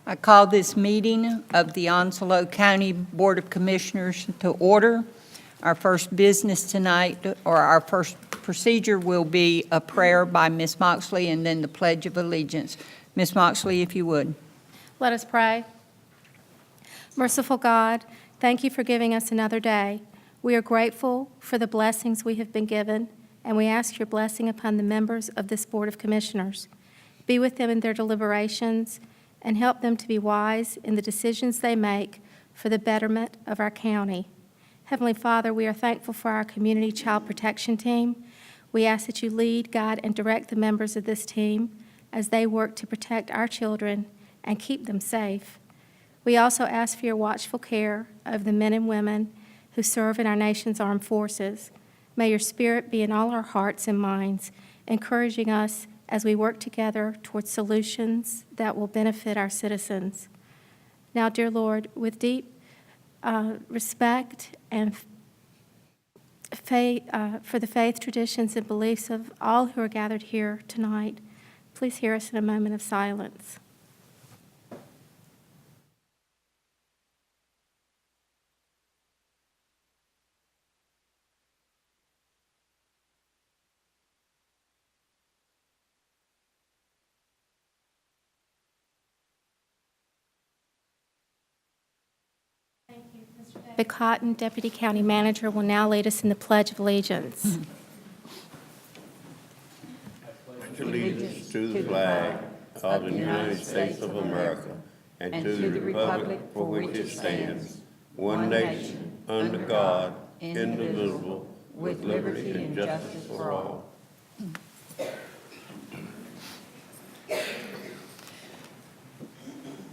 I call this meeting of the Onslow County Board of Commissioners to order. Our first business tonight, or our first procedure, will be a prayer by Ms. Moxley and then the Pledge of Allegiance. Ms. Moxley, if you would. Let us pray. Merciful God, thank you for giving us another day. We are grateful for the blessings we have been given, and we ask your blessing upon the members of this Board of Commissioners. Be with them in their deliberations and help them to be wise in the decisions they make for the betterment of our county. Heavenly Father, we are thankful for our community child protection team. We ask that you lead, guide, and direct the members of this team as they work to protect our children and keep them safe. We also ask for your watchful care of the men and women who serve in our nation's armed forces. May your spirit be in all our hearts and minds, encouraging us as we work together towards solutions that will benefit our citizens. Now, dear Lord, with deep respect and faith, for the faith, traditions, and beliefs of all who are gathered here tonight, please hear us in a moment of silence. David Cotton, Deputy County Manager, will now lead us in the Pledge of Allegiance. Allegiance to the flag of the United States of America and to the republic for which it stands, one nation, under God, indivisible, with liberty and justice for all.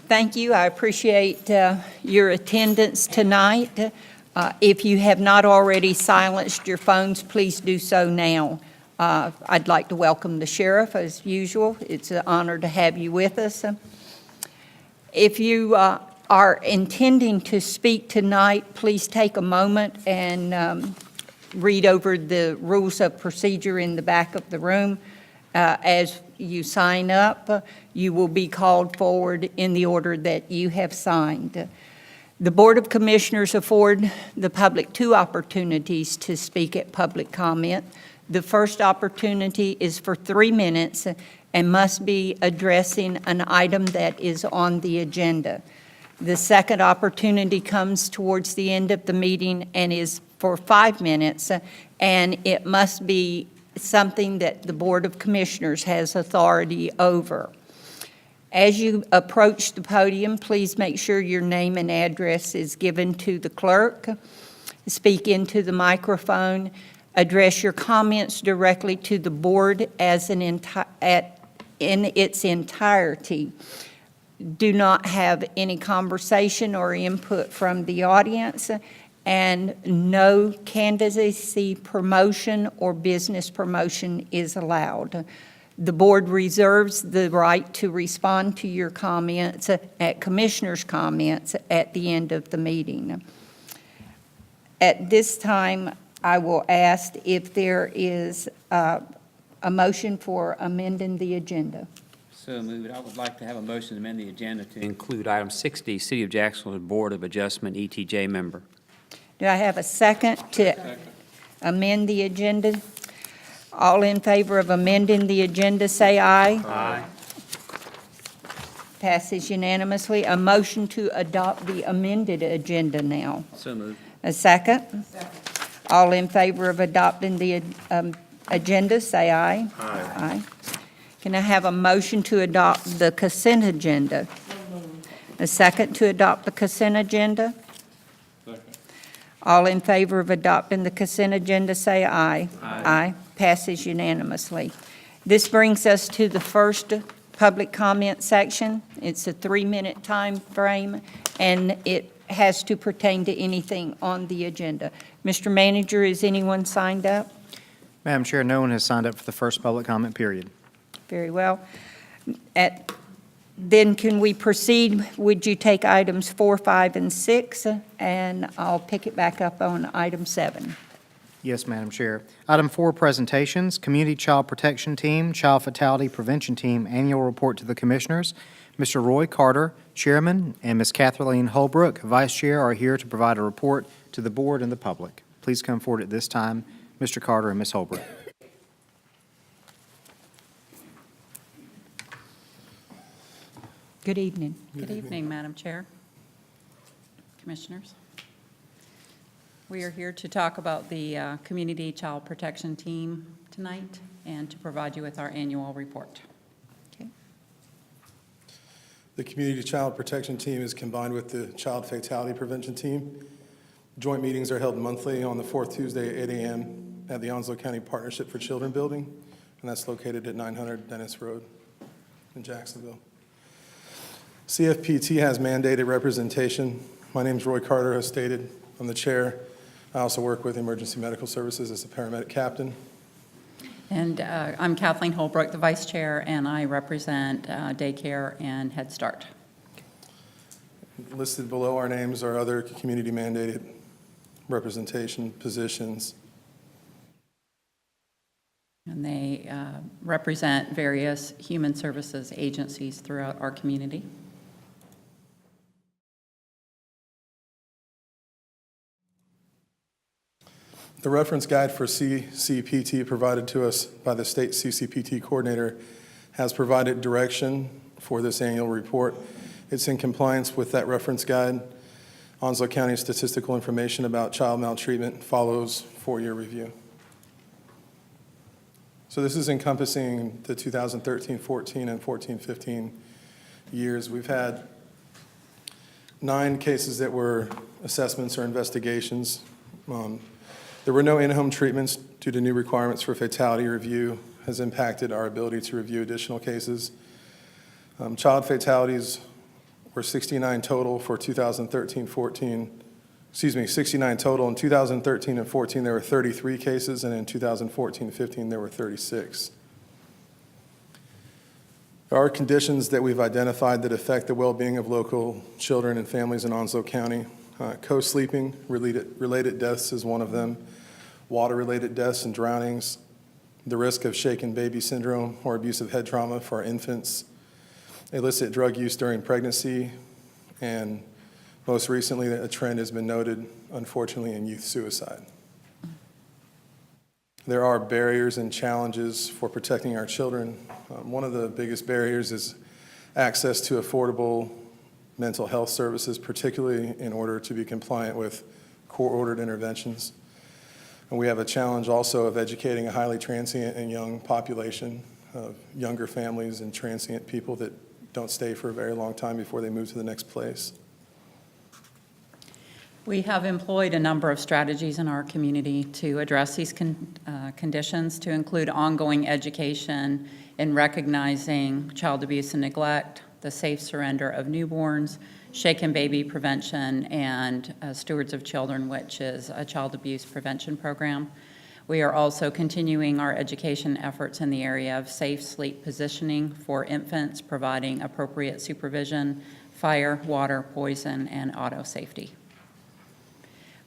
Thank you. I appreciate your attendance tonight. If you have not already silenced your phones, please do so now. I'd like to welcome the sheriff as usual. It's an honor to have you with us. If you are intending to speak tonight, please take a moment and read over the rules of procedure in the back of the room. As you sign up, you will be called forward in the order that you have signed. The Board of Commissioners afford the public two opportunities to speak at public comment. The first opportunity is for 3 minutes and must be addressing an item that is on the agenda. The second opportunity comes towards the end of the meeting and is for 5 minutes, and it must be something that the Board of Commissioners has authority over. As you approach the podium, please make sure your name and address is given to the clerk. Speak into the microphone. Address your comments directly to the board as in its entirety. Do not have any conversation or input from the audience, and no candidacy promotion or business promotion is allowed. The board reserves the right to respond to your comments at commissioners' comments at the end of the meeting. At this time, I will ask if there is a motion for amending the agenda. So moved. I would like to have a motion to amend the agenda to include item 60, City of Jacksonville Board of Adjustment ETJ member. Do I have a second to amend the agenda? All in favor of amending the agenda, say aye. Aye. Passes unanimously. A motion to adopt the amended agenda now. So moved. A second? Second. All in favor of adopting the agenda, say aye. Aye. Aye. Can I have a motion to adopt the consent agenda? A second to adopt the consent agenda? Second. All in favor of adopting the consent agenda, say aye. Aye. Aye. Passes unanimously. This brings us to the first public comment section. It's a 3-minute time frame, and it has to pertain to anything on the agenda. Mr. Manager, is anyone signed up? Madam Chair, no one has signed up for the first public comment period. Very well. Then can we proceed? Would you take items 4, 5, and 6, and I'll pick it back up on item 7. Yes, Madam Chair. Item 4, presentations, Community Child Protection Team, Child Fatality Prevention Team, Annual Report to the Commissioners. Mr. Roy Carter, Chairman and Ms. Kathleen Holbrook, Vice Chair, are here to provide a report to the board and the public. Please come forward at this time, Mr. Carter and Ms. Holbrook. Good evening. Good evening, Madam Chair, Commissioners. We are here to talk about the Community Child Protection Team tonight and to provide you with our annual report. Okay. The Community Child Protection Team is combined with the Child Fatality Prevention Team. Joint meetings are held monthly on the fourth Tuesday at 8 a.m. at the Onslow County Partnership for Children Building, and that's located at 900 Dennis Road in Jacksonville. CFPT has mandated representation. My name is Roy Carter, as stated. I'm the chair. I also work with Emergency Medical Services as a paramedic captain. And I'm Kathleen Holbrook, the Vice Chair, and I represent Daycare and Head Start. Listed below our names are other community mandated representation positions. And they represent various human services agencies throughout our community. The reference guide for CCPT provided to us by the state CCPT coordinator has provided direction for this annual report. It's in compliance with that reference guide. Onslow County statistical information about child maltreatment follows for-year review. So this is encompassing the 2013-14 and 14-15 years. We've had 9 cases that were assessments or investigations. There were no in-home treatments due to new requirements for fatality review has impacted our ability to review additional cases. Child fatalities were 69 total for 2013-14. 69 total. In 2013 and 14, there were 33 cases, and in 2014-15, there were 36. There are conditions that we've identified that affect the well-being of local children and families in Onslow County. Co-sleeping related deaths is one of them. Water-related deaths and drownings. The risk of shaken baby syndrome or abusive head trauma for our infants. Illicit drug use during pregnancy. And most recently, a trend has been noted, unfortunately, in youth suicide. There are barriers and challenges for protecting our children. One of the biggest barriers is access to affordable mental health services, particularly in order to be compliant with court-ordered interventions. And we have a challenge also of educating a highly transient and young population of younger families and transient people that don't stay for a very long time before they move to the next place. We have employed a number of strategies in our community to address these conditions, to include ongoing education in recognizing child abuse and neglect, the safe surrender of newborns, shaken baby prevention, and Stewards of Children, which is a child abuse prevention program. We are also continuing our education efforts in the area of safe sleep positioning for infants, providing appropriate supervision, fire, water, poison, and auto safety.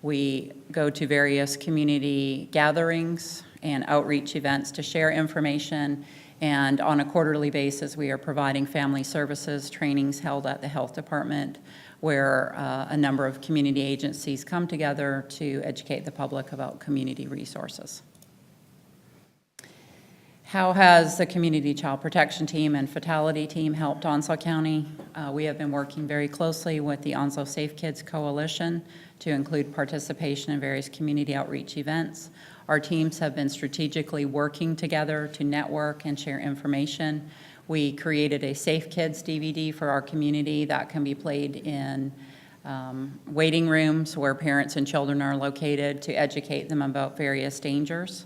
We go to various community gatherings and outreach events to share information, and on a quarterly basis, we are providing family services trainings held at the health department, where a number of community agencies come together to educate the public about community resources. How has the Community Child Protection Team and Fatality Team helped Onslow County? We have been working very closely with the Onslow Safe Kids Coalition to include participation in various community outreach events. Our teams have been strategically working together to network and share information. We created a Safe Kids DVD for our community that can be played in waiting rooms where parents and children are located to educate them about various dangers.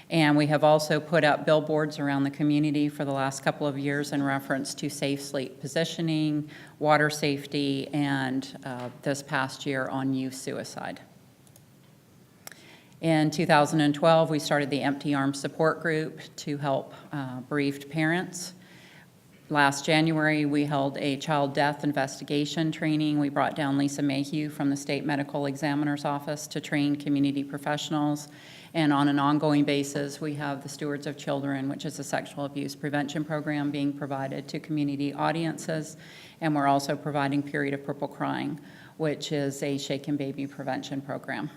And we have also put up billboards around the community for the last couple of years in reference to safe sleep positioning, water safety, and this past year on youth suicide. In 2012, we started the Empty Arms Support Group to help bereaved parents. Last January, we held a child death investigation training. We brought down Lisa Mayhew from the State Medical Examiner's Office to train community professionals. And on an ongoing basis, we have the Stewards of Children, which is a sexual abuse prevention program being provided to community audiences. And we're also providing Period of Purple Crying, which is a shaken baby prevention program.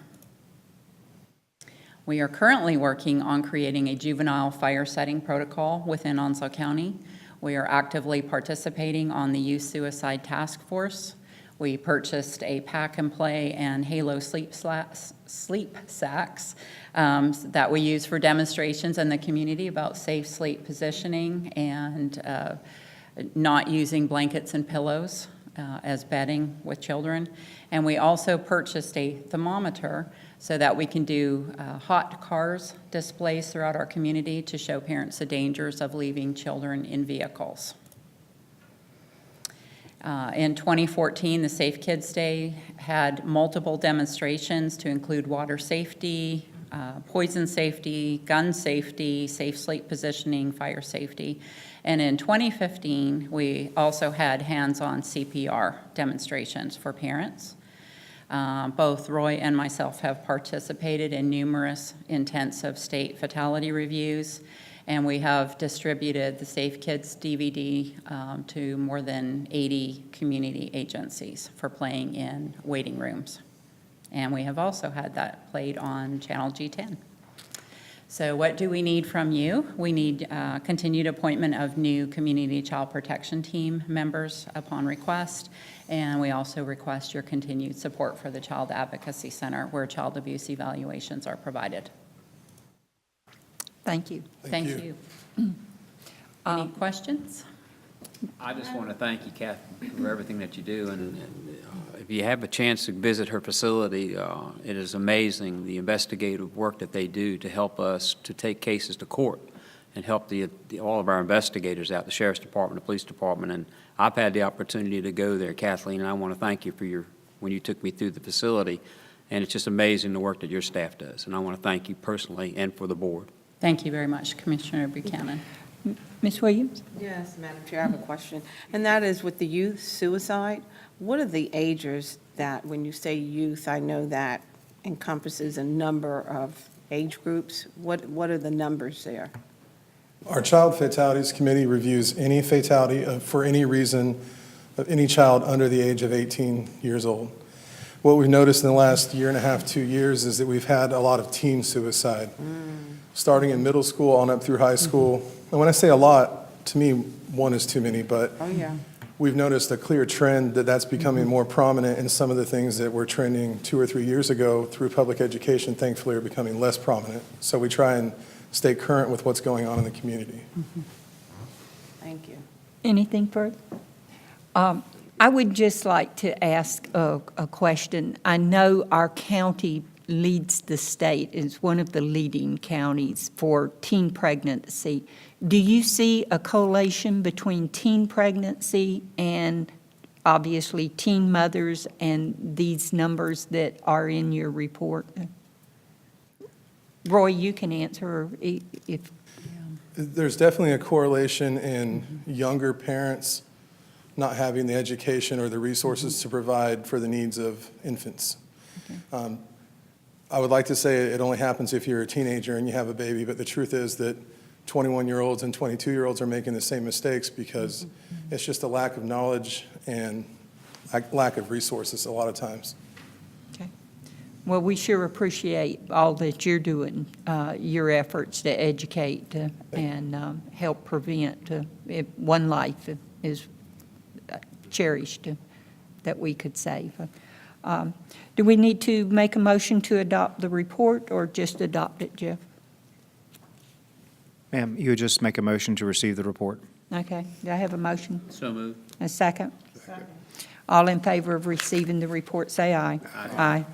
We are currently working on creating a juvenile fire setting protocol within Onslow County. We are actively participating on the Youth Suicide Task Force. We purchased a pack and play and Halo sleep sacks that we use for demonstrations in the community about safe sleep positioning and not using blankets and pillows as bedding with children. And we also purchased a thermometer so that we can do hot cars displays throughout our community to show parents the dangers of leaving children in vehicles. In 2014, the Safe Kids Day had multiple demonstrations to include water safety, poison safety, gun safety, safe sleep positioning, fire safety. And in 2015, we also had hands-on CPR demonstrations for parents. Both Roy and myself have participated in numerous intensive state fatality reviews, and we have distributed the Safe Kids DVD to more than 80 community agencies for playing in waiting rooms. And we have also had that played on Channel G10. So what do we need from you? We need continued appointment of new Community Child Protection Team members upon request, and we also request your continued support for the Child Advocacy Center where child abuse evaluations are provided. Thank you. Thank you. Any questions? I just want to thank you, Kathy, for everything that you do, and if you have a chance to visit her facility, it is amazing the investigative work that they do to help us to take cases to court and help all of our investigators out, the Sheriff's Department, the Police Department, and I've had the opportunity to go there, Kathleen, and I want to thank you for when you took me through the facility, and it's just amazing the work that your staff does, and I want to thank you personally and for the board. Thank you very much, Commissioner Buchanan. Ms. Williams? Yes, Madam Chair, I have a question, and that is with the youth suicide, what are the ages that, when you say youth, I know that encompasses a number of age groups. What are the numbers there? Our Child Fatalities Committee reviews any fatality for any reason of any child under the age of 18 years old. What we've noticed in the last year and a half, 2 years, is that we've had a lot of teen suicide, starting in middle school on up through high school. And when I say a lot, to me, one is too many, but Oh, yeah. we've noticed a clear trend that's becoming more prominent, and some of the things that were trending 2 or 3 years ago through public education, thankfully, are becoming less prominent. So we try and stay current with what's going on in the community. Thank you. Anything further? I would just like to ask a question. I know our county leads the state, is one of the leading counties for teen pregnancy. Do you see a correlation between teen pregnancy and obviously teen mothers and these numbers that are in your report? Roy, you can answer if. There's definitely a correlation in younger parents not having the education or the resources to provide for the needs of infants. I would like to say it only happens if you're a teenager and you have a baby, but the truth is that 21-year-olds and 22-year-olds are making the same mistakes because it's just a lack of knowledge and lack of resources a lot of times. Okay. Well, we sure appreciate all that you're doing, your efforts to educate and help prevent. One life is cherished that we could save. Do we need to make a motion to adopt the report or just adopt it, Jeff? Ma'am, you would just make a motion to receive the report. Okay. Do I have a motion? So moved. A second? Second. All in favor of receiving the report, say aye. Aye.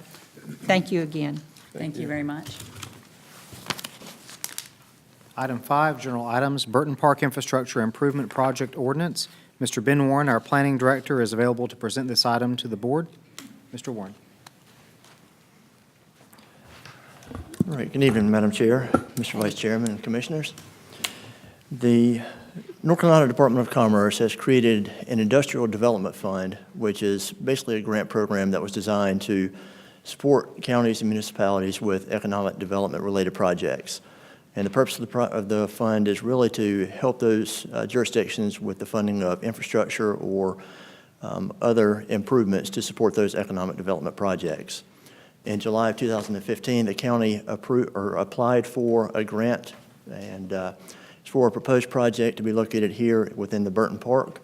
Thank you again. Thank you very much. Item 5, general items, Burton Park Infrastructure Improvement Project Ordinance. Mr. Ben Warren, our planning director, is available to present this item to the board. Mr. Warren. All right, good evening, Madam Chair, Mr. Vice Chairman, and Commissioners. The North Carolina Department of Commerce has created an industrial development fund, which is basically a grant program that was designed to support counties and municipalities with economic development-related projects. And the purpose of the fund is really to help those jurisdictions with the funding of infrastructure or other improvements to support those economic development projects. In July of 2015, the county applied for a grant, and it's for a proposed project to be located here within the Burton Park.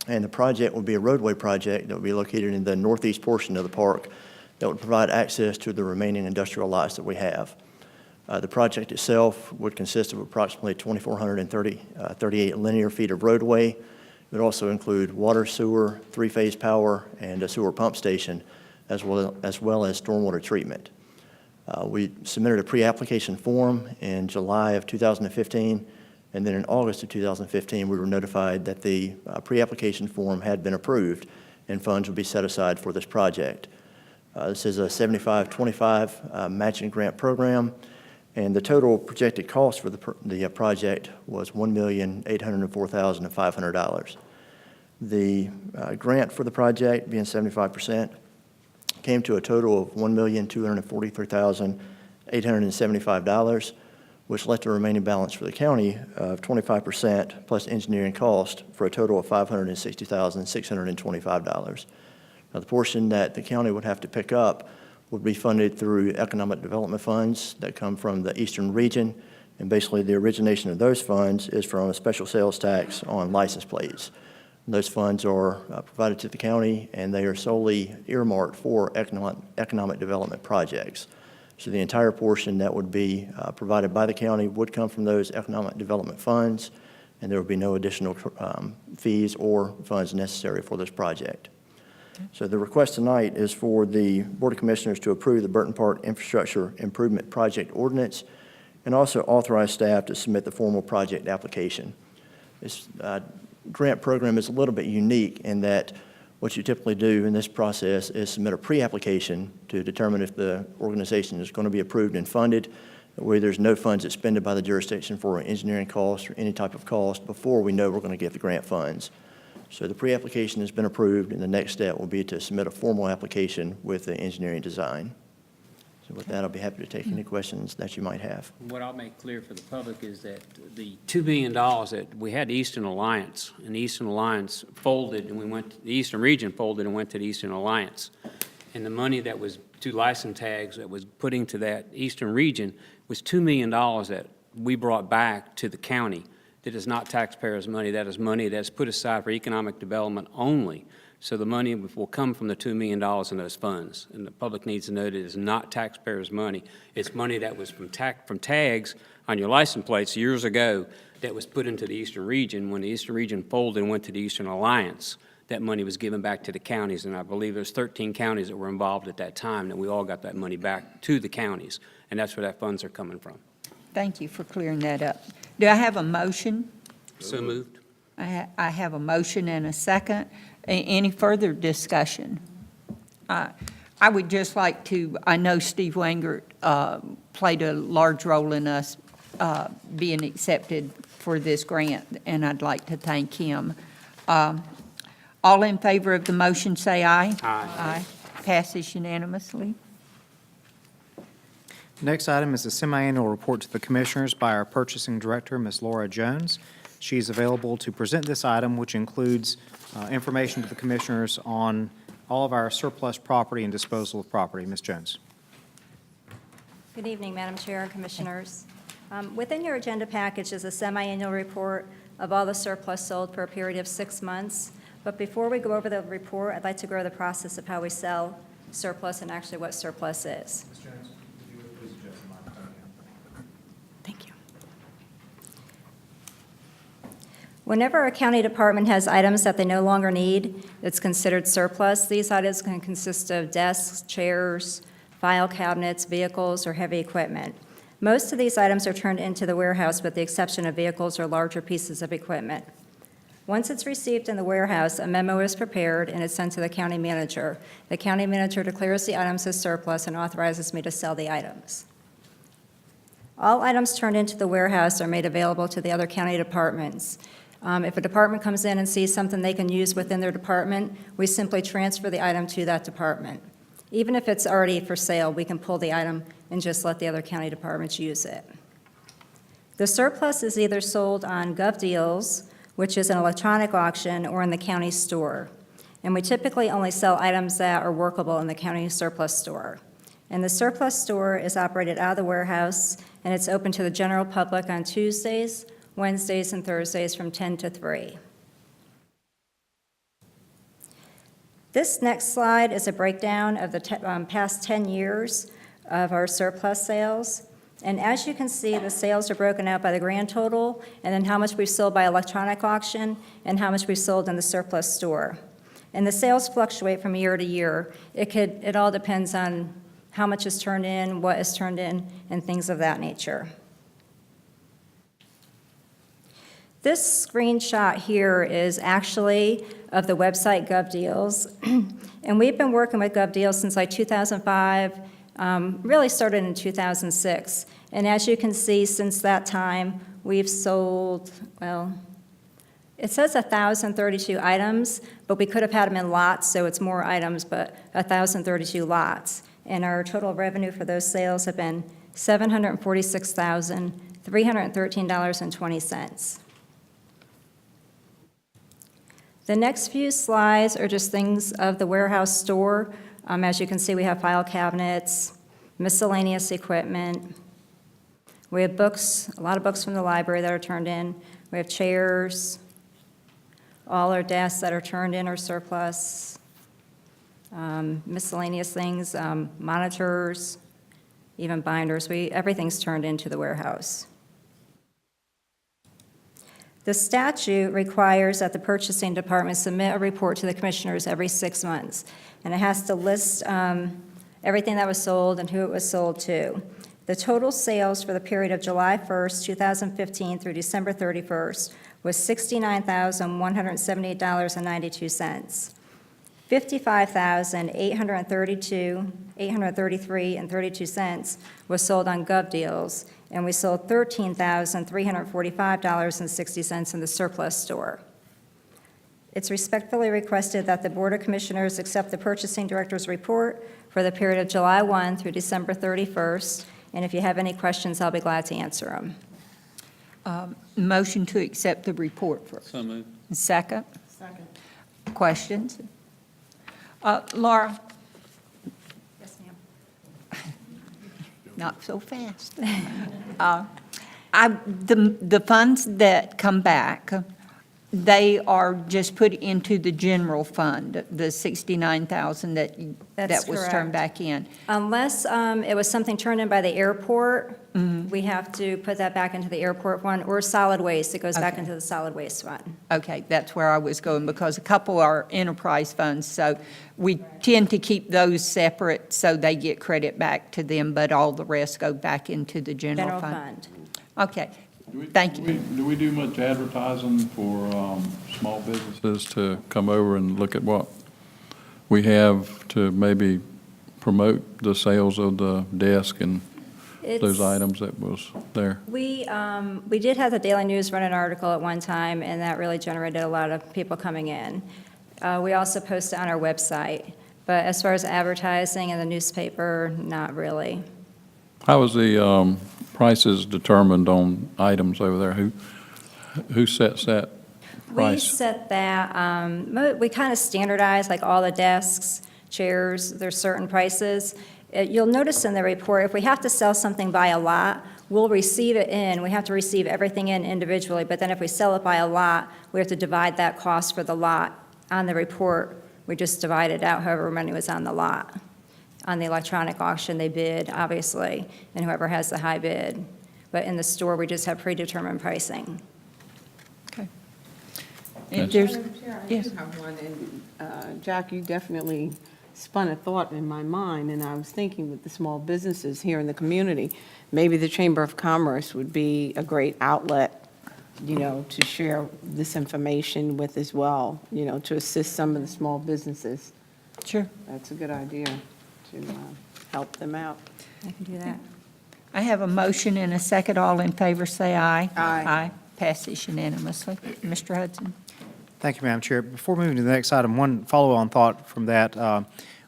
And the project will be a roadway project that will be located in the northeast portion of the park that would provide access to the remaining industrial lots that we have. The project itself would consist of approximately 2,438 linear feet of roadway. It would also include water, sewer, three-phase power, and a sewer pump station, as well as stormwater treatment. We submitted a pre-application form in July of 2015, and then in August of 2015, we were notified that the pre-application form had been approved and funds would be set aside for this project. This is a 75-25 matching grant program, and the total projected cost for the project was $1,804,500. The grant for the project, being 75%, came to a total of $1,243,875, which left a remaining balance for the county of 25% plus engineering cost for a total of $560,625. Now, the portion that the county would have to pick up would be funded through economic development funds that come from the Eastern region, and basically the origination of those funds is from a special sales tax on license plates. Those funds are provided to the county, and they are solely earmarked for economic development projects. So the entire portion that would be provided by the county would come from those economic development funds, and there would be no additional fees or funds necessary for this project. So the request tonight is for the Board of Commissioners to approve the Burton Park Infrastructure Improvement Project Ordinance and also authorize staff to submit the formal project application. This grant program is a little bit unique in that what you typically do in this process is submit a pre-application to determine if the organization is going to be approved and funded, where there's no funds expended by the jurisdiction for engineering costs or any type of cost before we know we're going to get the grant funds. So the pre-application has been approved, and the next step will be to submit a formal application with the engineering design. So with that, I'll be happy to take any questions that you might have. What I'll make clear for the public is that the $2 million that we had the Eastern Alliance, and the Eastern Alliance folded, and the Eastern region folded and went to the Eastern Alliance. And the money that was to license tags that was put into that Eastern region was $2 million that we brought back to the county. That is not taxpayers' money. That is money that's put aside for economic development only. So the money will come from the $2 million in those funds. And the public needs to know that it is not taxpayers' money. It's money that was from tags on your license plates years ago that was put into the Eastern region. When the Eastern region folded and went to the Eastern Alliance, that money was given back to the counties. And I believe there's 13 counties that were involved at that time, that we all got that money back to the counties. And that's where that funds are coming from. Thank you for clearing that up. Do I have a motion? So moved. I have a motion and a second. Any further discussion? I would just like to, I know Steve Wangert played a large role in us being accepted for this grant, and I'd like to thank him. All in favor of the motion, say aye. Aye. Passes unanimously. Next item is a semi-annual report to the Commissioners by our Purchasing Director, Ms. Laura Jones. She is available to present this item, which includes information to the Commissioners on all of our surplus property and disposal of property. Ms. Jones. Good evening, Madam Chair and Commissioners. Within your agenda package is a semi-annual report of all the surplus sold for a period of 6 months. But before we go over the report, I'd like to go over the process of how we sell surplus and actually what surplus is. Ms. Jones, if you would please adjust the microphone. Thank you. Whenever a county department has items that they no longer need, it's considered surplus. These items can consist of desks, chairs, file cabinets, vehicles, or heavy equipment. Most of these items are turned into the warehouse with the exception of vehicles or larger pieces of equipment. Once it's received in the warehouse, a memo is prepared and is sent to the county manager. The county manager declares the items as surplus and authorizes me to sell the items. All items turned into the warehouse are made available to the other county departments. If a department comes in and sees something they can use within their department, we simply transfer the item to that department. Even if it's already for sale, we can pull the item and just let the other county departments use it. The surplus is either sold on GovDeals, which is an electronic auction, or in the county store. And we typically only sell items that are workable in the county surplus store. And the surplus store is operated out of the warehouse, and it's open to the general public on Tuesdays, Wednesdays, and Thursdays from 10 to 3. This next slide is a breakdown of the past 10 years of our surplus sales. And as you can see, the sales are broken out by the grand total, and then how much we've sold by electronic auction, and how much we've sold in the surplus store. And the sales fluctuate from year to year. It all depends on how much is turned in, what is turned in, and things of that nature. This screenshot here is actually of the website GovDeals. And we've been working with GovDeals since like 2005, really started in 2006. And as you can see, since that time, we've sold, well, it says 1,032 items, but we could have had them in lots, so it's more items, but 1,032 lots. And our total revenue for those sales have been $746,313.20. The next few slides are just things of the warehouse store. As you can see, we have file cabinets, miscellaneous equipment. We have books, a lot of books from the library that are turned in. We have chairs, all our desks that are turned in or surplus, miscellaneous things, monitors, even binders. Everything's turned into the warehouse. The statute requires that the purchasing department submit a report to the commissioners every 6 months, and it has to list everything that was sold and who it was sold to. The total sales for the period of July 1st, 2015 through December 31st was $69,178.92. $55,833.32 was sold on GovDeals, and we sold $13,345.60 in the surplus store. It's respectfully requested that the Board of Commissioners accept the Purchasing Director's report for the period of July 1 through December 31st, and if you have any questions, I'll be glad to answer them. Motion to accept the report for. So moved. Second? Second. Questions? Laura? Yes, ma'am. Not so fast. The funds that come back, they are just put into the general fund, the 69,000 that That's was correct. turned back in. Unless it was something turned in by the airport, we have to put that back into the airport fund, or solid waste, it goes back Okay. into the solid waste fund. Okay, that's where I was going, because a couple are enterprise funds, so we tend to keep those separate so they get credit back to them, but all the rest go back into the general General fund. fund. Okay, thank you. Do we do much advertising for small businesses to come over and look at what we have to maybe promote the sales of the desk and those It's- items that was there? We did have the Daily News run an article at one time, and that really generated a lot of people coming in. We also post it on our website, but as far as advertising in the newspaper, not really. How was the prices determined on items over there? Who sets that We price? set that, we kind of standardize, like all the desks, chairs, there's certain prices. You'll notice in the report, if we have to sell something by a lot, we'll receive it in, we have to receive everything in individually, but then if we sell it by a lot, we have to divide that cost for the lot. On the report, we just divide it out however many was on the lot. On the electronic auction, they bid, obviously, and whoever has the high bid. But in the store, we just have predetermined pricing. If there's, Madam Chair, I yes. do have one, and Jack, you definitely spun a thought in my mind, and I was thinking with the small businesses here in the community, maybe the Chamber of Commerce would be a great outlet, to share this information with as well, to assist some of the small businesses. Sure. That's a good idea to help them out. I can do that. I have a motion and a second. All in favor, say aye. Aye. Passes unanimously. Mr. Hudson. Thank you, Madam Chair. Before moving to the next item, one follow-on thought from that.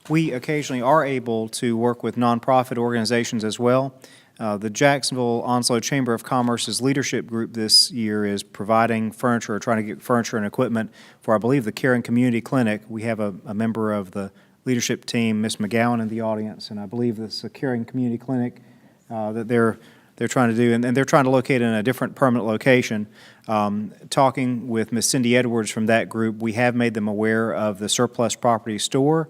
We occasionally are able to work with nonprofit organizations as well. The Jacksonville Onslow Chamber of Commerce's leadership group this year is providing furniture, or trying to get furniture and equipment for, I believe, the Caring Community Clinic. We have a member of the leadership team, Ms. McGowan, in the audience, and I believe this is a Caring Community Clinic that they're trying to do, and they're trying to locate in a different permanent location. Talking with Ms. Cindy Edwards from that group, we have made them aware of the surplus property store.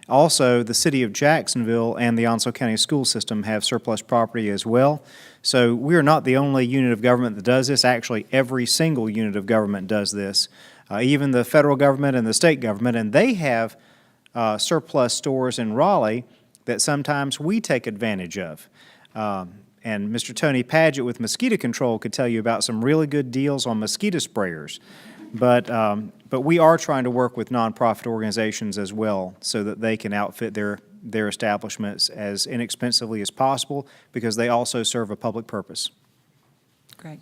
Also, the city of Jacksonville and the Onslow County School System have surplus property as well. So we are not the only unit of government that does this. Actually, every single unit of government does this, even the federal government and the state government, and they have surplus stores in Raleigh that sometimes we take advantage of. And Mr. Tony Padgett with Mosquito Control could tell you about some really good deals on mosquito sprayers. But we are trying to work with nonprofit organizations as well so that they can outfit their establishments as inexpensively as possible, because they also serve a public purpose. Great.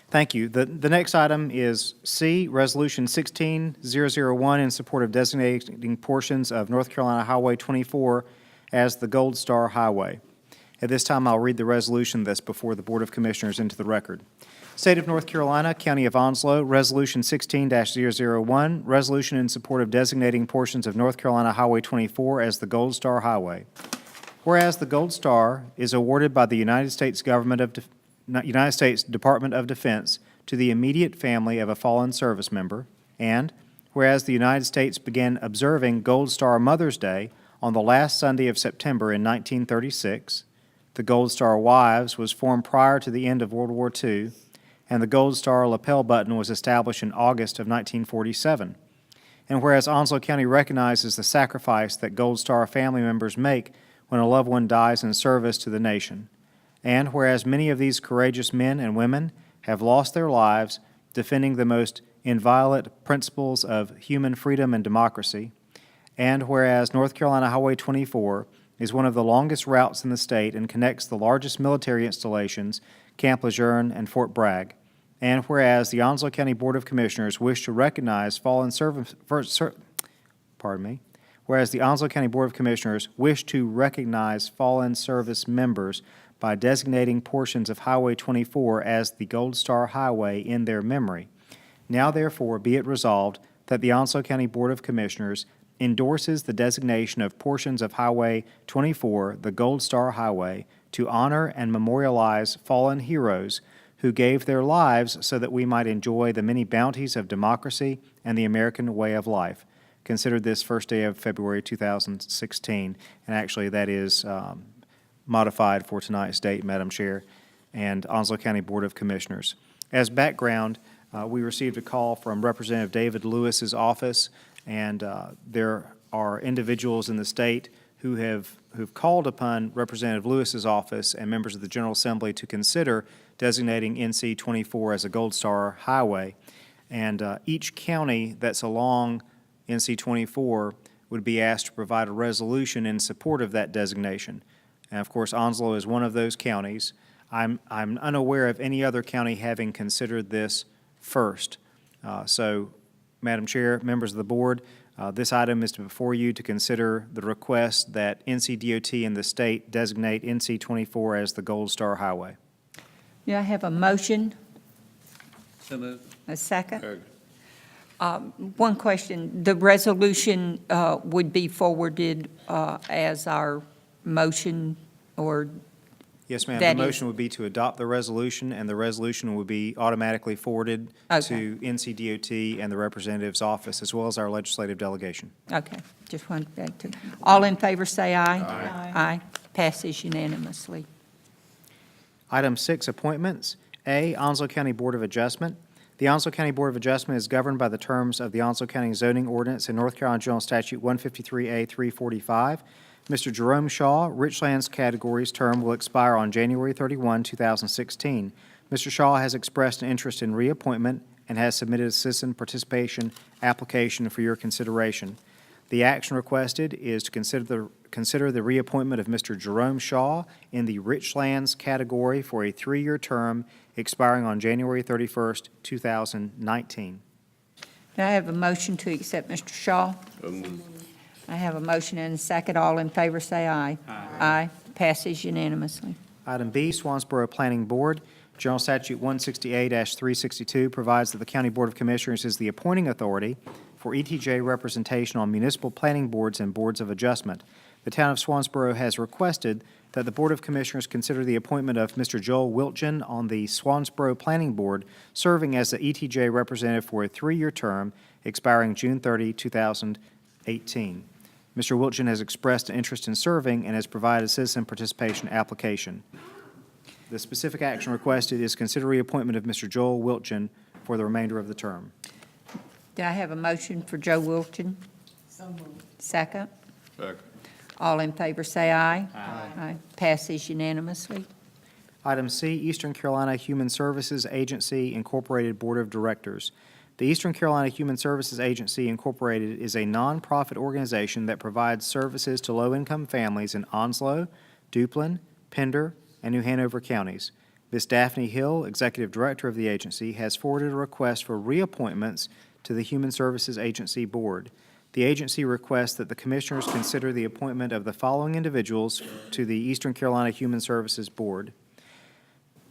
Thank you. The next item is C, Resolution 16001, in support of designating portions of North Carolina Highway 24 as the Gold Star Highway. At this time, I'll read the resolution that's before the Board of Commissioners into the record. State of North Carolina, County of Onslow, Resolution 16-001, resolution in support of designating portions of North Carolina Highway 24 as the Gold Star Highway. Whereas the Gold Star is awarded by the United States Department of Defense to the immediate family of a fallen service member, and whereas the United States began observing Gold Star Mother's Day on the last Sunday of September in 1936, the Gold Star Wives was formed prior to the end of World War II, and the Gold Star lapel button was established in August of 1947. And whereas Onslow County recognizes the sacrifice that Gold Star family members make when a loved one dies in service to the nation, and whereas many of these courageous men and women have lost their lives defending the most inviolate principles of human freedom and democracy, and whereas North Carolina Highway 24 is one of the longest routes in the state and connects the largest military installations, Camp Lejeune and Fort Bragg, and whereas the Onslow County Board of Commissioners wish to recognize whereas the Onslow County Board of Commissioners wish to recognize fallen service members by designating portions of Highway 24 as the Gold Star Highway in their memory. Now therefore be it resolved that the Onslow County Board of Commissioners endorses the designation of portions of Highway 24, the Gold Star Highway, to honor and memorialize fallen heroes who gave their lives so that we might enjoy the many bounties of democracy and the American way of life. Considered this first day of February 2016, and actually that is modified for tonight's date, Madam Chair, and Onslow County Board of Commissioners. As background, we received a call from Representative David Lewis's office, and there are individuals in the state who've called upon Representative Lewis's office and members of the General Assembly to consider designating NC 24 as a Gold Star Highway. And each county that's along NC 24 would be asked to provide a resolution in support of that designation. And of course, Onslow is one of those counties. I'm unaware of any other county having considered this first. So, Madam Chair, members of the board, this item is before you to consider the request that NCDOT and the state designate NC 24 as the Gold Star Highway. Do I have a motion? So moved. A second? One question. The resolution would be forwarded as our motion, or? Yes, ma'am. That The is- motion would be to adopt the resolution, and the resolution would be automatically forwarded Okay. to NCDOT and the representative's office, as well as our legislative delegation. Okay, just wanted that to, all in favor say aye. Aye. Aye. Passes unanimously. Item 6, appointments. A, Onslow County Board of Adjustment. The Onslow County Board of Adjustment is governed by the terms of the Onslow County zoning ordinance and North Carolina General Statute 153A 345. Mr. Jerome Shaw, Richlands Categories term will expire on January 31, 2016. Mr. Shaw has expressed an interest in reappointment and has submitted a citizen participation application for your consideration. The action requested is to consider the reappointment of Mr. Jerome Shaw in the Richlands category for a 3-year term expiring on January 31st, 2019. Do I have a motion to accept Mr. Shaw? I have a motion and a second. All in favor say aye. Aye. Passes unanimously. Item B, Swansboro Planning Board. General Statute 168-362 provides that the County Board of Commissioners is the appointing authority for ETJ representation on municipal planning boards and boards of adjustment. The town of Swansboro has requested that the Board of Commissioners consider the appointment of Mr. Joel Wiltgen on the Swansboro Planning Board, serving as the ETJ representative for a 3-year term expiring June 30, 2018. Mr. Wiltgen has expressed an interest in serving and has provided a citizen participation application. The specific action requested is consider reappointment of Mr. Joel Wiltgen for the remainder of the term. Do I have a motion for Joe Wilton? So moved. Second. Second. All in favor say aye. Aye. Passes unanimously. Item C, Eastern Carolina Human Services Agency Incorporated Board of Directors. The Eastern Carolina Human Services Agency Incorporated is a nonprofit organization that provides services to low-income families in Onslow, Duplin, Pender, and New Hanover counties. Ms. Daphne Hill, Executive Director of the agency, has forwarded a request for reappointments to the Human Services Agency Board. The agency requests that the Commissioners consider the appointment of the following individuals to the Eastern Carolina Human Services Board.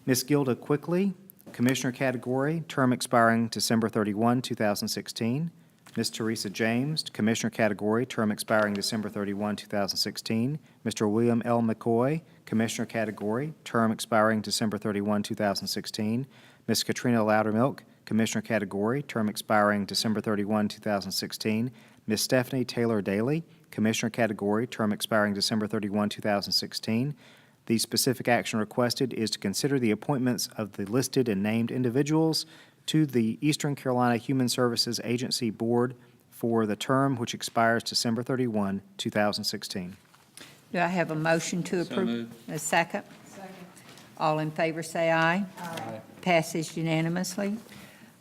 Ms. Gilda Quickly, Commissioner Category, term expiring December 31, 2016. Ms. Teresa James, Commissioner Category, term expiring December 31, 2016. Mr. William L. McCoy, Commissioner Category, term expiring December 31, 2016. Ms. Katrina Loudermilk, Commissioner Category, term expiring December 31, 2016. Ms. Stephanie Taylor Daly, Commissioner Category, term expiring December 31, 2016. The specific action requested is to consider the appointments of the listed and named individuals to the Eastern Carolina Human Services Agency Board for the term which expires December 31, 2016. Do I have a motion to approve? moved. A second? Second. All in favor say aye. Aye. Passes unanimously.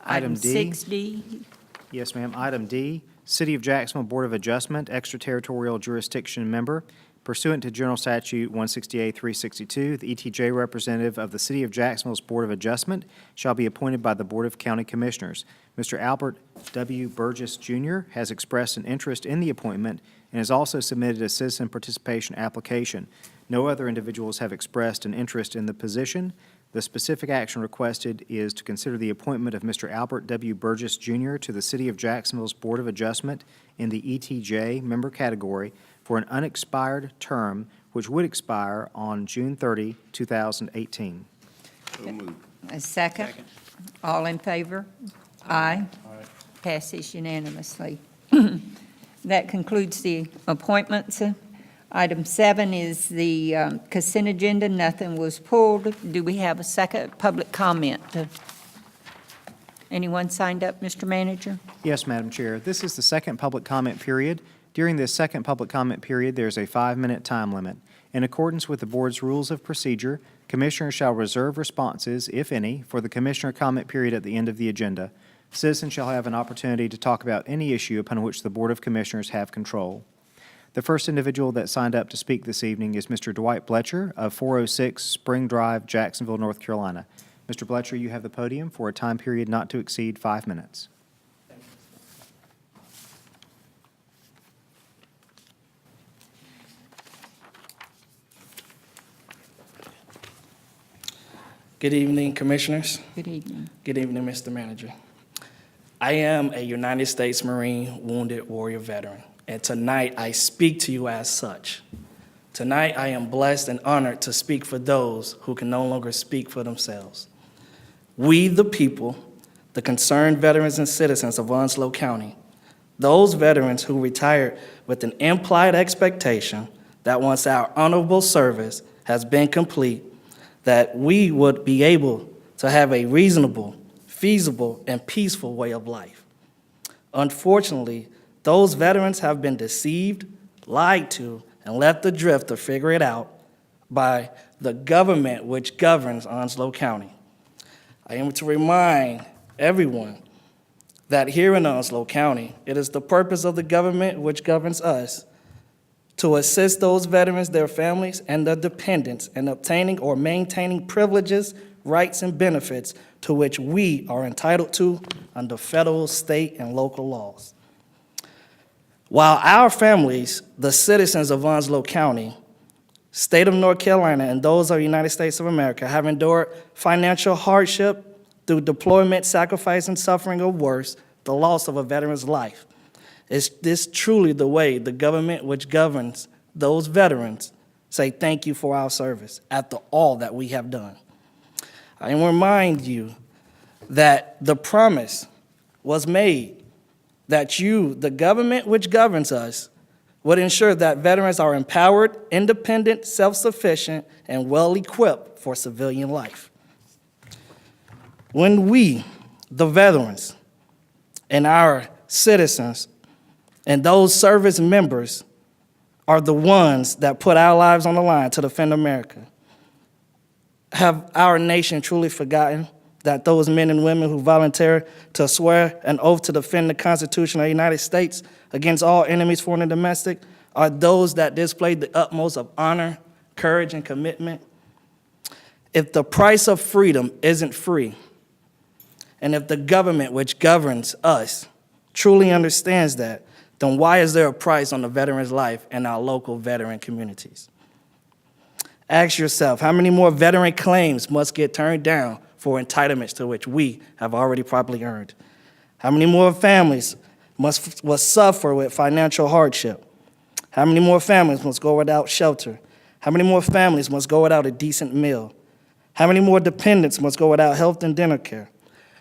Item D. 6D. Yes, ma'am. Item D, City of Jacksonville Board of Adjustment, extraterritorial jurisdiction member. Pursuant to General Statute 168-362, the ETJ representative of the City of Jacksonville's Board of Adjustment shall be appointed by the Board of County Commissioners. Mr. Albert W. Burgess, Jr. has expressed an interest in the appointment and has also submitted a citizen participation application. No other individuals have expressed an interest in the position. The specific action requested is to consider the appointment of Mr. Albert W. Burgess, Jr. to the City of Jacksonville's Board of Adjustment in the ETJ member category for an unexpired term which would expire on June 30, 2018. So moved. A second? All in favor? Aye. Passes unanimously. That concludes the appointments. Item 7 is the consent agenda. Nothing was pulled. Do we have a second public comment? Anyone signed up, Mr. Manager? Yes, Madam Chair. This is the second public comment period. During this second public comment period, there's a 5-minute time limit. In accordance with the Board's rules of procedure, Commissioners shall reserve responses, if any, for the Commissioner comment period at the end of the agenda. Citizens shall have an opportunity to talk about any issue upon which the Board of Commissioners have control. The first individual that signed up to speak this evening is Mr. Dwight Bletcher of 406 Spring Drive, Jacksonville, North Carolina. Mr. Bletcher, you have the podium for a time period not to exceed 5 minutes. Good evening, Commissioners. Good evening. Good evening, Mr. Manager. I am a United States Marine Wounded Warrior veteran, and tonight I speak to you as such. Tonight I am blessed and honored to speak for those who can no longer speak for themselves. We, the people, the concerned veterans and citizens of Onslow County, those veterans who retired with an implied expectation that once our honorable service has been complete, that we would be able to have a reasonable, feasible, and peaceful way of life. Unfortunately, those veterans have been deceived, lied to, and left adrift to figure it out by the government which governs Onslow County. I am to remind everyone that here in Onslow County, it is the purpose of the government which governs us to assist those veterans, their families, and their dependents in obtaining or maintaining privileges, rights, and benefits to which we are entitled to under federal, state, and local laws. While our families, the citizens of Onslow County, state of North Carolina, and those of the United States of America have endured financial hardship through deployment, sacrifice, and suffering, or worse, the loss of a veteran's life, is this truly the way the government which governs those veterans say thank you for our service after all that we have done? I remind you that the promise was made that you, the government which governs us, would ensure that veterans are empowered, independent, self-sufficient, and well-equipped for civilian life. When we, the veterans, and our citizens, and those service members are the ones that put our lives on the line to defend America, have our nation truly forgotten that those men and women who volunteer to swear an oath to defend the Constitution of the United States against all enemies, foreign and domestic, are those that displayed the utmost of honor, courage, and commitment? If the price of freedom isn't free, and if the government which governs us truly understands that, then why is there a price on the veteran's life in our local veteran communities? Ask yourself, how many more veteran claims must get turned down for entitlements to which we have already properly earned? How many more families must suffer with financial hardship? How many more families must go without shelter? How many more families must go without a decent meal? How many more dependents must go without health and dental care?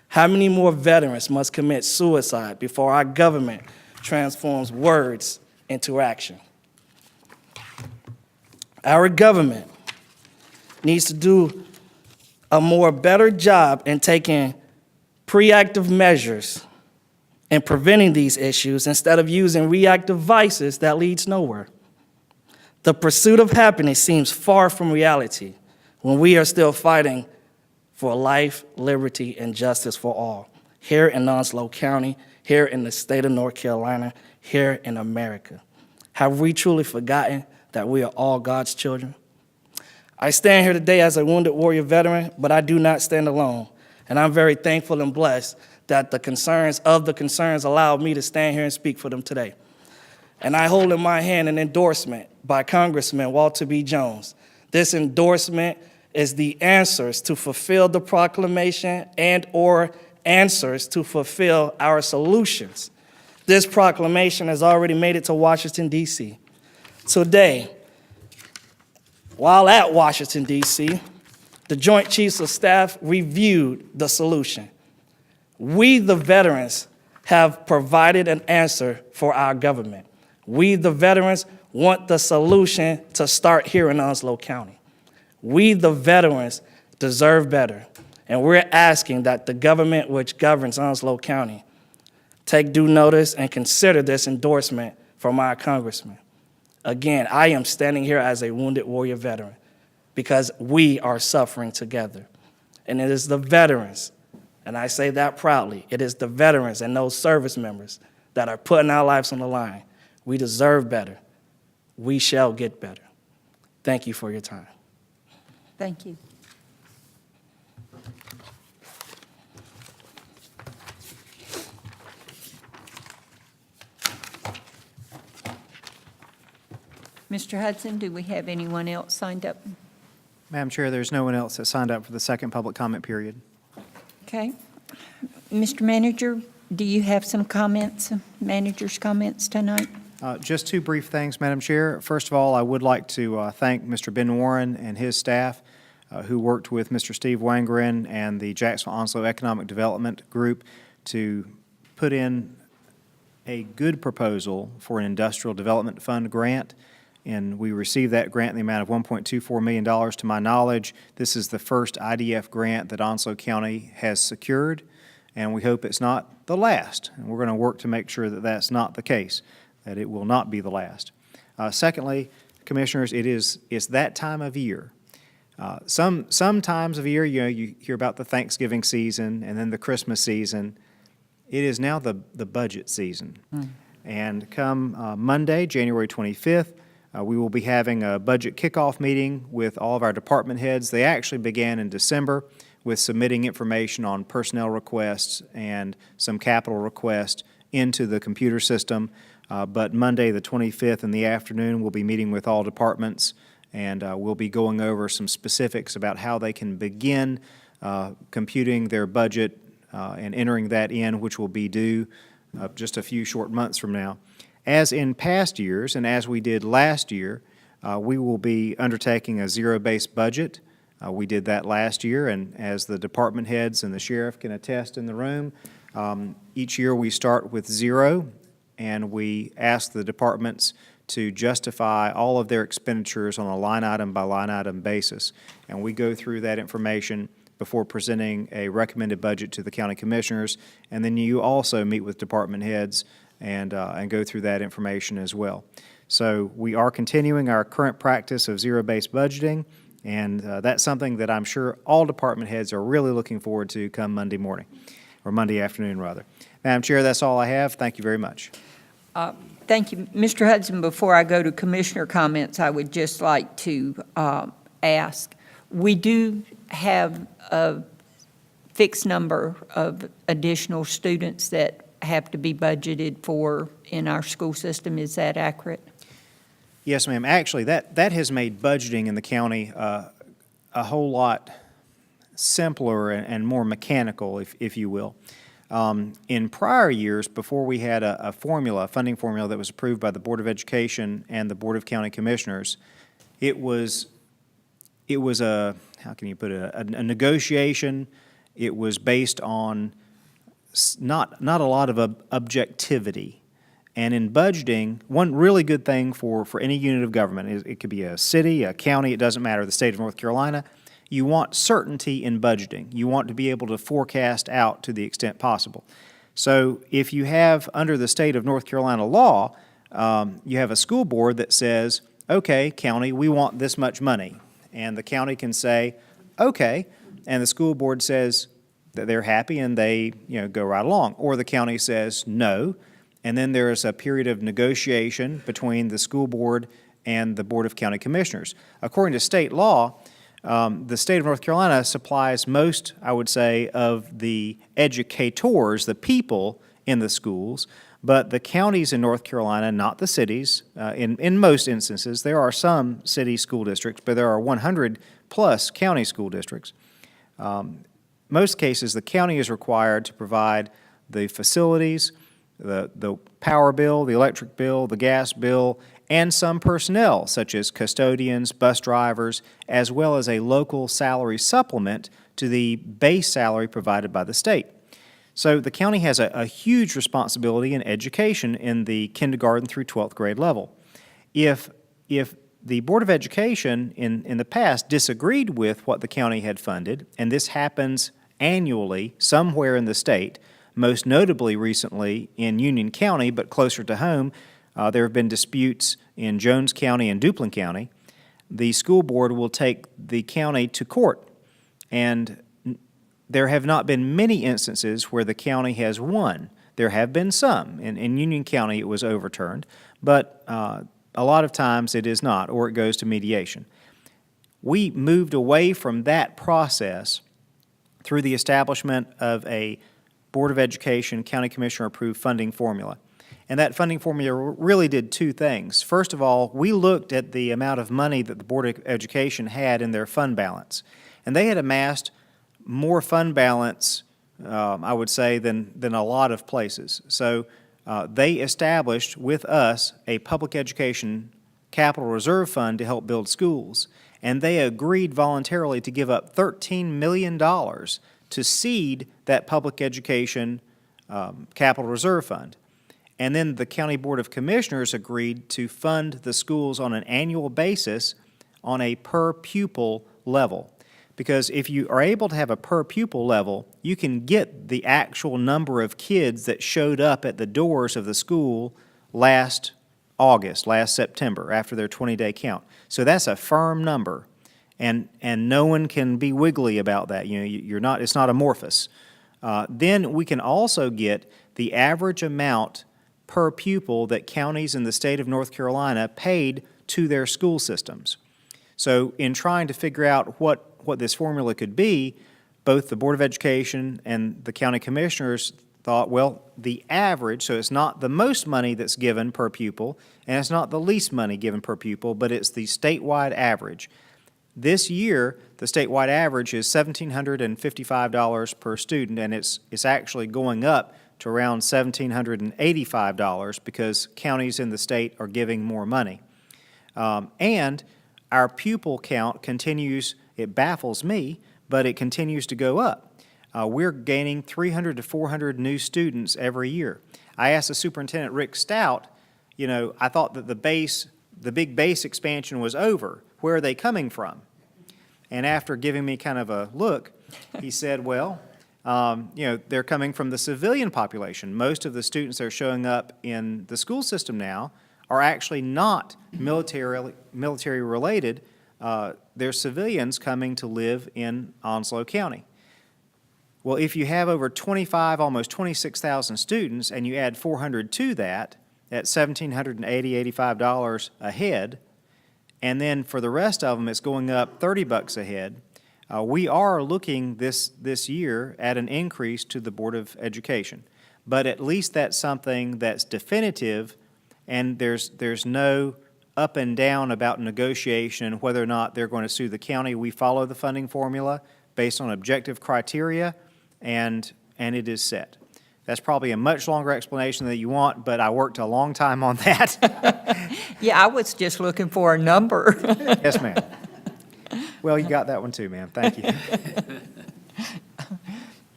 How many more veterans must commit suicide before our government transforms words into action? Our government needs to do a better job in taking proactive measures and preventing these issues instead of using reactive vices that leads nowhere. The pursuit of happiness seems far from reality when we are still fighting for life, liberty, and justice for all, here in Onslow County, here in the state of North Carolina, here in America. Have we truly forgotten that we are all God's children? I stand here today as a wounded warrior veteran, but I do not stand alone. And I'm very thankful and blessed that the concerns allowed me to stand here and speak for them today. And I hold in my hand an endorsement by Congressman Walter B. Jones. This endorsement is the answers to fulfill the proclamation and/or answers to fulfill our solutions. This proclamation has already made it to Washington, D.C. Today, while at Washington, D.C., the Joint Chiefs of Staff reviewed the solution. We, the veterans, have provided an answer for our government. We, the veterans, want the solution to start here in Onslow County. We, the veterans, deserve better, and we're asking that the government which governs Onslow County take due notice and consider this endorsement from our congressman. Again, I am standing here as a wounded warrior veteran because we are suffering together. And it is the veterans, and I say that proudly, it is the veterans and those service members that are putting our lives on the line. We deserve better. We shall get better. Thank you for your time. Thank you. Mr. Hudson, do we have anyone else signed up? Madam Chair, there's no one else that signed up for the second public comment period. Okay. Mr. Manager, do you have some comments, manager's comments tonight? Just two brief things, Madam Chair. First of all, I would like to thank Mr. Ben Warren and his staff who worked with Mr. Steve Wangren and the Jacksonville-Onslow Economic Development Group to put in a good proposal for an Industrial Development Fund grant. And we received that grant in the amount of $1.24 million. To my knowledge, this is the first IDF grant that Onslow County has secured, and we hope it's not the last. And we're going to work to make sure that that's not the case, that it will not be the last. Secondly, Commissioners, it's that time of year. Some times of year, you hear about the Thanksgiving season and then the Christmas season. It is now the budget season. And come Monday, January 25th, we will be having a budget kickoff meeting with all of our department heads. They actually began in December with submitting information on personnel requests and some capital requests into the computer system. But Monday, the 25th in the afternoon, we'll be meeting with all departments, and we'll be going over some specifics about how they can begin computing their budget and entering that in, which will be due just a few short months from now. As in past years, and as we did last year, we will be undertaking a zero-based budget. We did that last year, and as the department heads and the sheriff can attest in the room, each year we start with zero, and we ask the departments to justify all of their expenditures on a line-item by line-item basis. And we go through that information before presenting a recommended budget to the county commissioners, and then you also meet with department heads and go through that information as well. So we are continuing our current practice of zero-based budgeting, and that's something that I'm sure all department heads are really looking forward to come Monday morning, or Monday afternoon, rather. Madam Chair, that's all I have. Thank you very much. Thank you. Mr. Hudson, before I go to commissioner comments, I would just like to ask, we do have a fixed number of additional students that have to be budgeted for in our school system. Is that accurate? Yes, ma'am. Actually, that has made budgeting in the county a whole lot simpler and more mechanical, if you will. In prior years, before we had a funding formula that was approved by the Board of Education and the Board of County Commissioners, it was a, how can you put it, a negotiation. It was based on not a lot of objectivity. And in budgeting, one really good thing for any unit of government is it could be a city, a county, it doesn't matter, the state of North Carolina. You want certainty in budgeting. You want to be able to forecast out to the extent possible. So if you have, under the state of North Carolina law, you have a school board that says, okay, county, we want this much money. And the county can say, okay, and the school board says that they're happy and they go right along. Or the county says no, and then there is a period of negotiation between the school board and the Board of County Commissioners. According to state law, the state of North Carolina supplies most, I would say, of the educators, the people in the schools, but the counties in North Carolina, not the cities, in most instances, there are some city school districts, but there are 100-plus county school districts. Most cases, the county is required to provide the facilities, the power bill, the electric bill, the gas bill, and some personnel, such as custodians, bus drivers, as well as a local salary supplement to the base salary provided by the state. So the county has a huge responsibility in education in the kindergarten through 12th grade level. If the Board of Education in the past disagreed with what the county had funded, and this happens annually somewhere in the state, most notably recently in Union County, but closer to home, there have been disputes in Jones County and Duplin County. The school board will take the county to court, and there have not been many instances where the county has won. There have been some. In Union County, it was overturned, but a lot of times it is not, or it goes to mediation. We moved away from that process through the establishment of a Board of Education County Commissioner approved funding formula. And that funding formula really did two things. First of all, we looked at the amount of money that the Board of Education had in their fund balance. And they had amassed more fund balance, I would say, than a lot of places. So they established with us a public education capital reserve fund to help build schools. And they agreed voluntarily to give up $13 million to seed that public education capital reserve fund. And then the County Board of Commissioners agreed to fund the schools on an annual basis on a per pupil level. Because if you are able to have a per pupil level, you can get the actual number of kids that showed up at the doors of the school last August, last September, after their 20-day count. So that's a firm number, and no one can be wiggly about that. You're not. It's not amorphous. Then we can also get the average amount per pupil that counties in the state of North Carolina paid to their school systems. So in trying to figure out what this formula could be, both the Board of Education and the county commissioners thought, well, the average, so it's not the most money that's given per pupil, and it's not the least money given per pupil, but it's the statewide average. This year, the statewide average is $1,755 per student, and it's actually going up to around $1,785 because counties in the state are giving more money. And our pupil count continues, it baffles me, but it continues to go up. We're gaining 300 to 400 new students every year. I asked the superintendent, Rick Stout, I thought that the big base expansion was over. Where are they coming from? And after giving me kind of a look, he said, well, they're coming from the civilian population. Most of the students that are showing up in the school system now are actually not military related. They're civilians coming to live in Onslow County. Well, if you have over 25, almost 26,000 students, and you add 400 to that, at $1,785 a head, and then for the rest of them, it's going up $30 a head. We are looking this year at an increase to the Board of Education, but at least that's something that's definitive, and there's no up and down about negotiation, whether or not they're going to sue the county. We follow the funding formula based on objective criteria, and it is set. That's probably a much longer explanation than you want, but I worked a long time on that. Yeah, I was just looking for a number. Yes, ma'am. Well, you got that one too, ma'am. Thank you.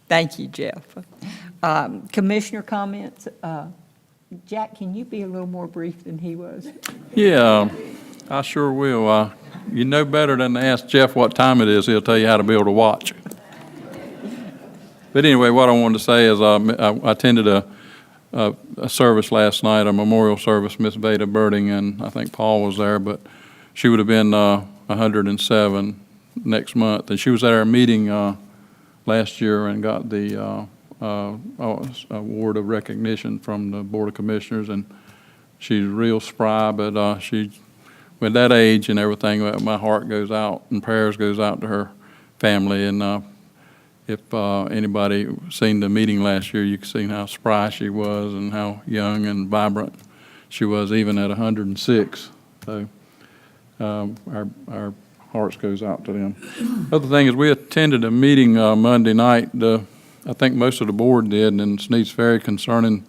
Thank you, Jeff. Commissioner comments? Jack, can you be a little more brief than he was? Yeah, I sure will. You know better than to ask Jeff what time it is. He'll tell you how to be able to watch. But anyway, what I wanted to say is I attended a service last night, a memorial service, Miss Veda Birding, and I think Paul was there, but she would have been 107 next month. And she was at our meeting last year and got the award of recognition from the Board of Commissioners, and she's real spry, but she, with that age and everything, my heart goes out and prayers goes out to her family. And if anybody seen the meeting last year, you can see how spry she was and how young and vibrant she was, even at 106. So our hearts goes out to them. Other thing is, we attended a meeting Monday night. I think most of the board did in Sneads Ferry concerning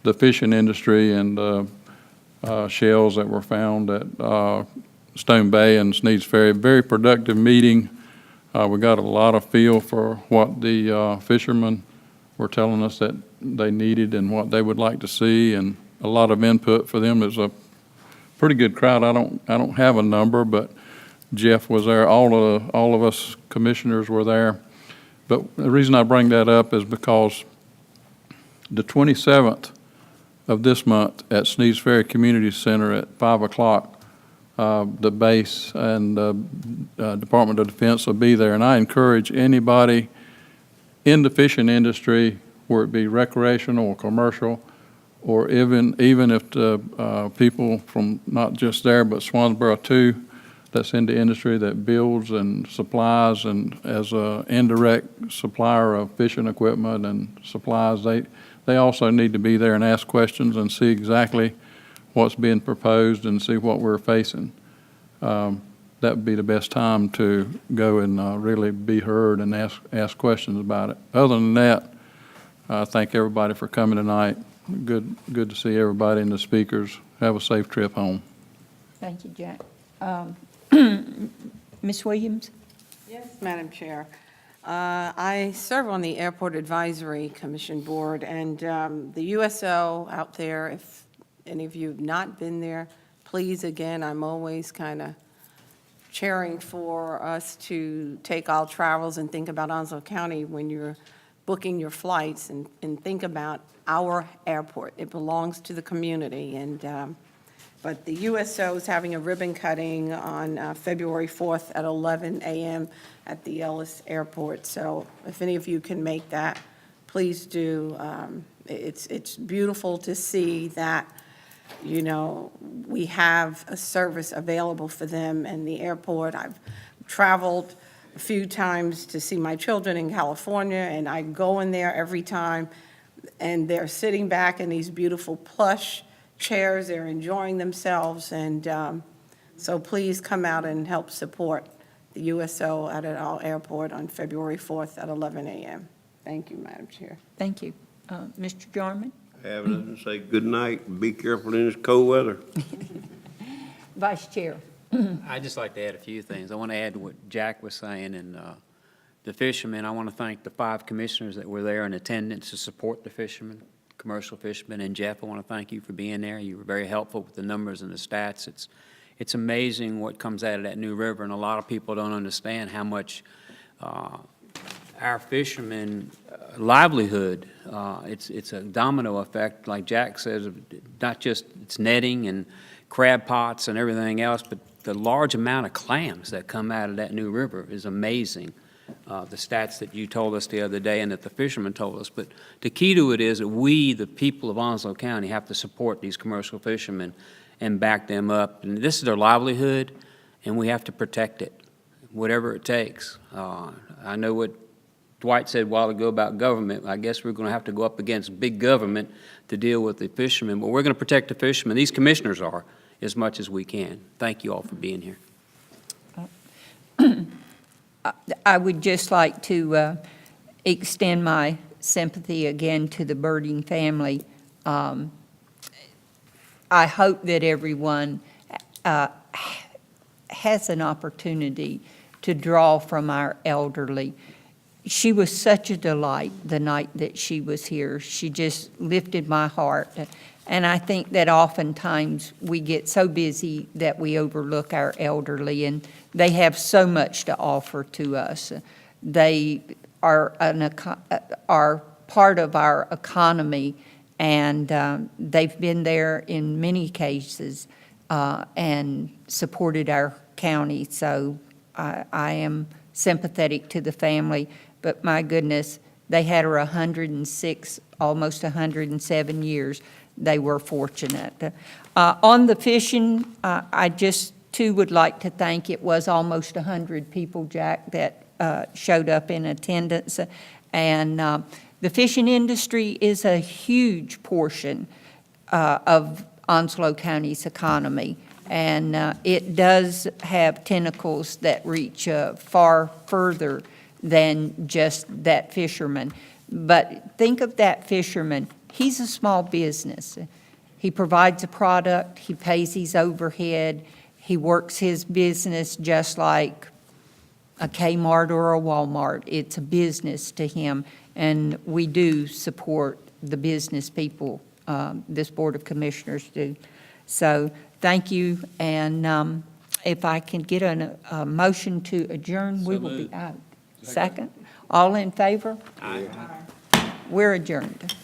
the fishing industry and shells that were found at Stone Bay and Sneads Ferry. Very productive meeting. We got a lot of feel for what the fishermen were telling us that they needed and what they would like to see, and a lot of input for them. It's a pretty good crowd. I don't have a number, but Jeff was there. All of us commissioners were there. But the reason I bring that up is because the 27th of this month at Sneads Ferry Community Center at 5 o'clock, the base and the Department of Defense will be there. And I encourage anybody in the fishing industry, where it be recreational or commercial, or even if the people from not just there, but Swansboro too, that's in the industry that builds and supplies, and as an indirect supplier of fishing equipment and supplies, they also need to be there and ask questions and see exactly what's being proposed and see what we're facing. That would be the best time to go and really be heard and ask questions about it. Other than that, I thank everybody for coming tonight. Good to see everybody and the speakers. Have a safe trip home. Thank you, Jack. Ms. Williams? Yes, Madam Chair. I serve on the Airport Advisory Commission Board, and the USO out there, if any of you have not been there, please, again, I'm always kind of cheering for us to take all travels and think about Onslow County when you're booking your flights, and think about our airport. It belongs to the community, and but the USO is having a ribbon cutting on February 4th at 11 a.m. at the Ellis Airport. So if any of you can make that, please do. It's beautiful to see that, you know, we have a service available for them in the airport. I've traveled a few times to see my children in California, and I go in there every time, and they're sitting back in these beautiful plush chairs. They're enjoying themselves, and so please come out and help support the USO at our airport on February 4th at 11 a.m. Thank you, Madam Chair. Thank you. Mr. Jarman? I have nothing to say. Good night, and be careful in this cold weather. Vice Chair? I'd just like to add a few things. I want to add to what Jack was saying, and the fishermen, I want to thank the 5 commissioners that were there in attendance to support the fishermen, commercial fishermen, and Jeff, I want to thank you for being there. You were very helpful with the numbers and the stats. It's amazing what comes out of that New River, and a lot of people don't understand how much our fishermen' livelihood, it's a domino effect, like Jack says, not just it's netting and crab pots and everything else, but the large amount of clams that come out of that New River is amazing. The stats that you told us the other day and that the fishermen told us. But the key to it is that we, the people of Onslow County, have to support these commercial fishermen and back them up. And this is their livelihood, and we have to protect it, whatever it takes. I know what Dwight said a while ago about government. I guess we're going to have to go up against big government to deal with the fishermen, but we're going to protect the fishermen. These commissioners are, as much as we can. Thank you all for being here. I would just like to extend my sympathy again to the Birding family. I hope that everyone has an opportunity to draw from our elderly. She was such a delight the night that she was here. She just lifted my heart. And I think that oftentimes we get so busy that we overlook our elderly, and they have so much to offer to us. They are part of our economy, and they've been there in many cases and supported our county. So I am sympathetic to the family, but my goodness, they had her 106, almost 107 years. They were fortunate. On the fishing, I just, too, would like to thank, it was almost 100 people, Jack, that showed up in attendance. And the fishing industry is a huge portion of Onslow County's economy. And it does have tentacles that reach far further than just that fisherman. But think of that fisherman. He's a small business. He provides a product, he pays his overhead, he works his business just like a Kmart or a Walmart. It's a business to him, and we do support the business people, this Board of Commissioners do. So thank you, and if I can get a motion to adjourn, we will be out. Second? All in favor? Aye. We're adjourned.